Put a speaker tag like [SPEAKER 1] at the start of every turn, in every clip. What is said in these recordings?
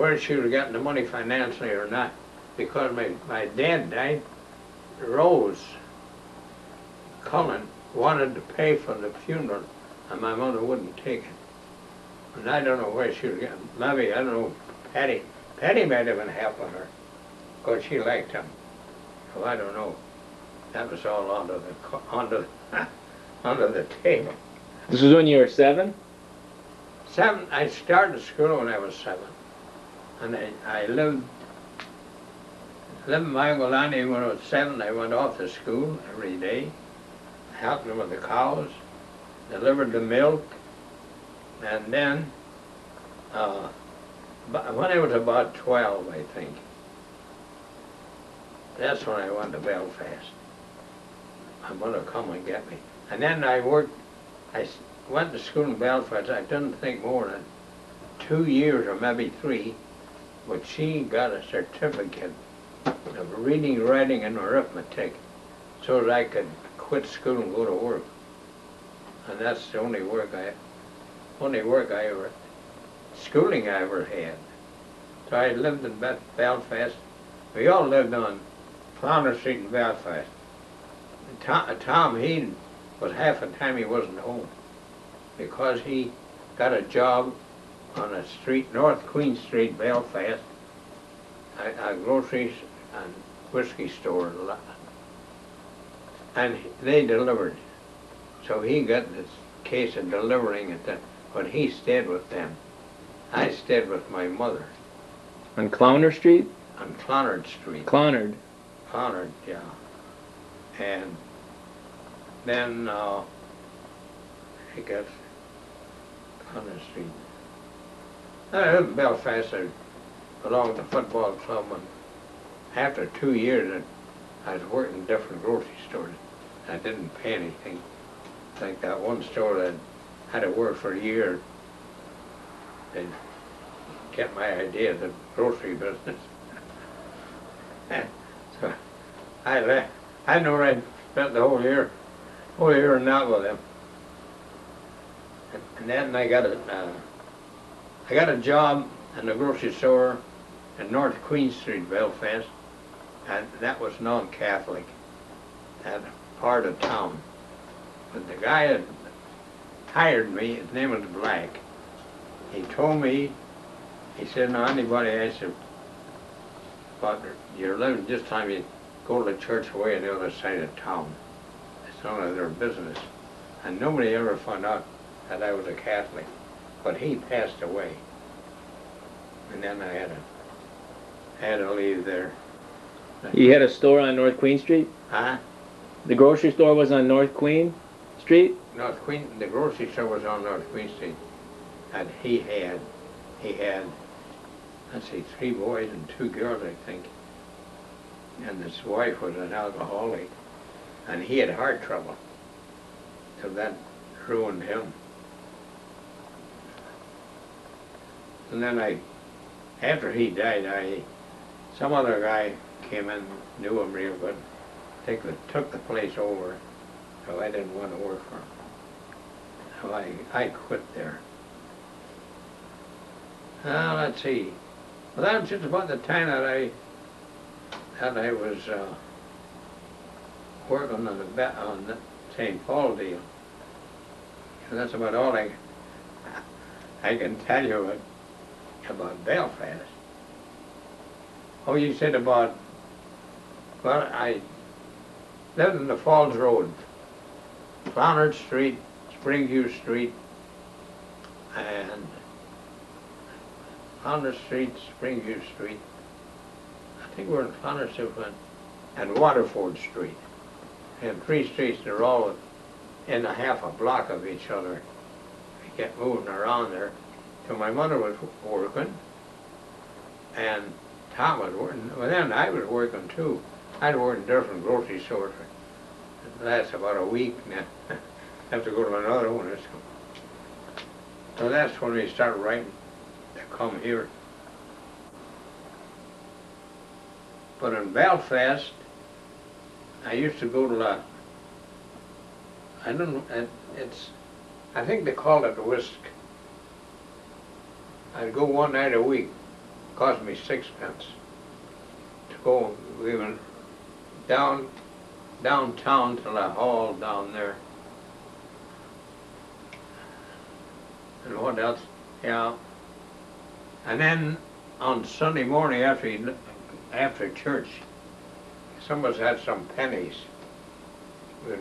[SPEAKER 1] where she was getting the money financially or not, because my dad died. Rose Cullen wanted to pay for the funeral, and my mother wouldn't take it. And I don't know where she was getting. Maybe, I don't know, Patty might have been helping her, because she liked him. So I don't know. That was all under the table.
[SPEAKER 2] This was when you were 7?
[SPEAKER 1] 7. I started school when I was 7, and I lived in Magolani when I was 7. I went off to school every day, helped them with the cows, delivered the milk, and then when I was about 12, I think, that's when I went to Belfast. My mother come and get me. And then I went to school in Belfast. I didn't think more than 2 years or maybe 3, but she got a certificate of reading, writing, and arithmetic so that I could quit school and go to work. And that's the only schooling I ever had. So I lived in Belfast. We all lived on Flounder Street in Belfast. Tom Heaton was half the time he wasn't home because he got a job on a street, North Queen Street, Belfast, a groceries and whiskey store, and they delivered. So he got this case of delivering it, but he stayed with them. I stayed with my mother.
[SPEAKER 2] On Clowner Street?
[SPEAKER 1] On Clonard Street.
[SPEAKER 2] Clonard.
[SPEAKER 1] Clonard, yeah. And then I guess Clonard Street. I lived in Belfast. I belonged to the football club, and after 2 years I was working in different grocery stores. I didn't pay anything. Like that one store that had to work for a year. They kept my idea of the grocery business. So I left. I know I spent the whole year not with them. And then I got a job in a grocery store in North Queen Street, Belfast, and that was non-Catholic, that part of town. But the guy that hired me, his name was Black. He told me, he said, "Now anybody asks you about your living, just time you go to the church away on the other side of town. It's none of their business." And nobody ever found out that I was a Catholic. But he passed away. And then I had to leave there.
[SPEAKER 2] You had a store on North Queen Street?
[SPEAKER 1] Huh?
[SPEAKER 2] The grocery store was on North Queen Street?
[SPEAKER 1] The grocery store was on North Queen Street. And he had, let's see, 3 boys and 2 girls, I think. And his wife was an alcoholic. And he had heart trouble. So that ruined him. And then after he died, some other guy came in, knew him real good, took the place over, so I didn't want to work for him. So I quit there. Let's see. Well, that was just about the time that I was working on the St. Paul deal. And that's about all I can tell you about Belfast. Oh, you said about, well, I lived in the Falls Road, Clonard Street, Springview Street, and Clonard Street, Springview Street. I think we're in Clonard Street, and Waterford Street. And 3 streets, they're all in a half a block of each other. I kept moving around there. So my mother was working, and Tom was working. Well, then I was working too. I'd work in different grocery stores. It lasts about a week, and then I have to go to another one or something. So that's when we started writing to come here. But in Belfast, I used to go to I don't know, I think they called it the whisk. I'd go one night a week, cost me 6 pence to go. We went downtown to the hall down there. And what else? Yeah. And then on Sunday morning after church, some of us had some pennies. We'd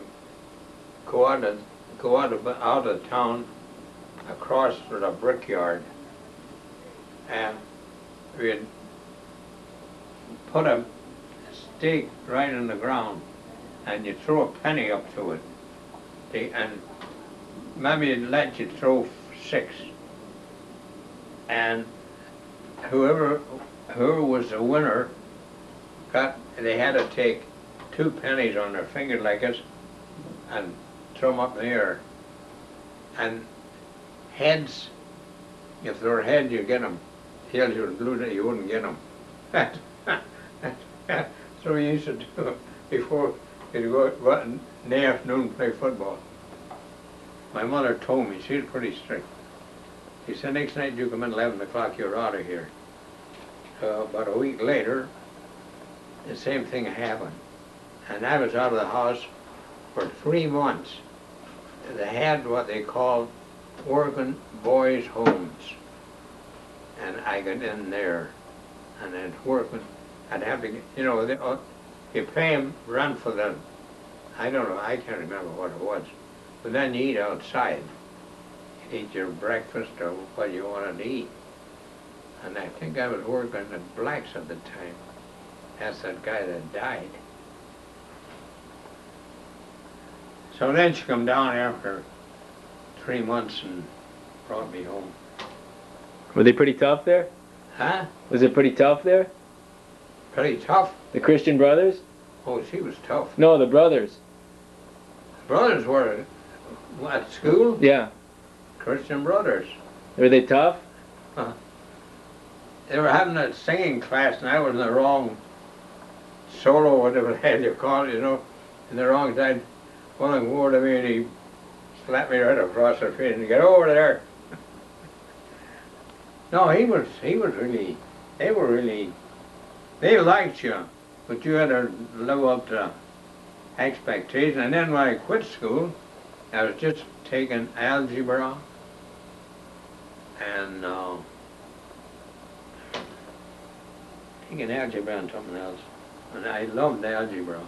[SPEAKER 1] go out of town across to the brickyard, and we'd put a stake right in the ground, and you throw a penny up to it, and maybe it'd let you throw 6, and whoever was the winner they had to take 2 pennies on their finger like this and throw them up in the air. And heads, if they were heads, you get them. Tails, you would lose it, you wouldn't get them. So we used to do it before you'd go out in the afternoon and play football. My mother told me, she was pretty strict. She said, next night you come in 11 o'clock, you're out of here. About a week later, the same thing happened. And I was out of the house for 3 months. They had what they called working boys' homes. And I got in there, and then working. I'd have to get, you know, you pay them run for the, I don't know, I can't remember what it was. But then you eat outside. You eat your breakfast or what you wanted to eat. And I think I was working at Black's at the time. That's that guy that died. So then she come down after 3 months and brought me home.
[SPEAKER 2] Were they pretty tough there?
[SPEAKER 1] Huh?
[SPEAKER 2] Was it pretty tough there?
[SPEAKER 1] Pretty tough?
[SPEAKER 2] The Christian brothers?
[SPEAKER 1] Oh, she was tough.
[SPEAKER 2] No, the brothers.
[SPEAKER 1] Brothers were at school?
[SPEAKER 2] Yeah.
[SPEAKER 1] Christian brothers.
[SPEAKER 2] Were they tough?
[SPEAKER 1] They were having a singing class, and I was in the wrong solo, whatever the hell you call it, you know, in the wrong side. One of them wore to me, and he slapped me right across the face and get over there. No, he was really, they liked you, but you had to live up to expectation. And then when I quit school, I was just taking algebra and taking algebra and something else. And I loved algebra.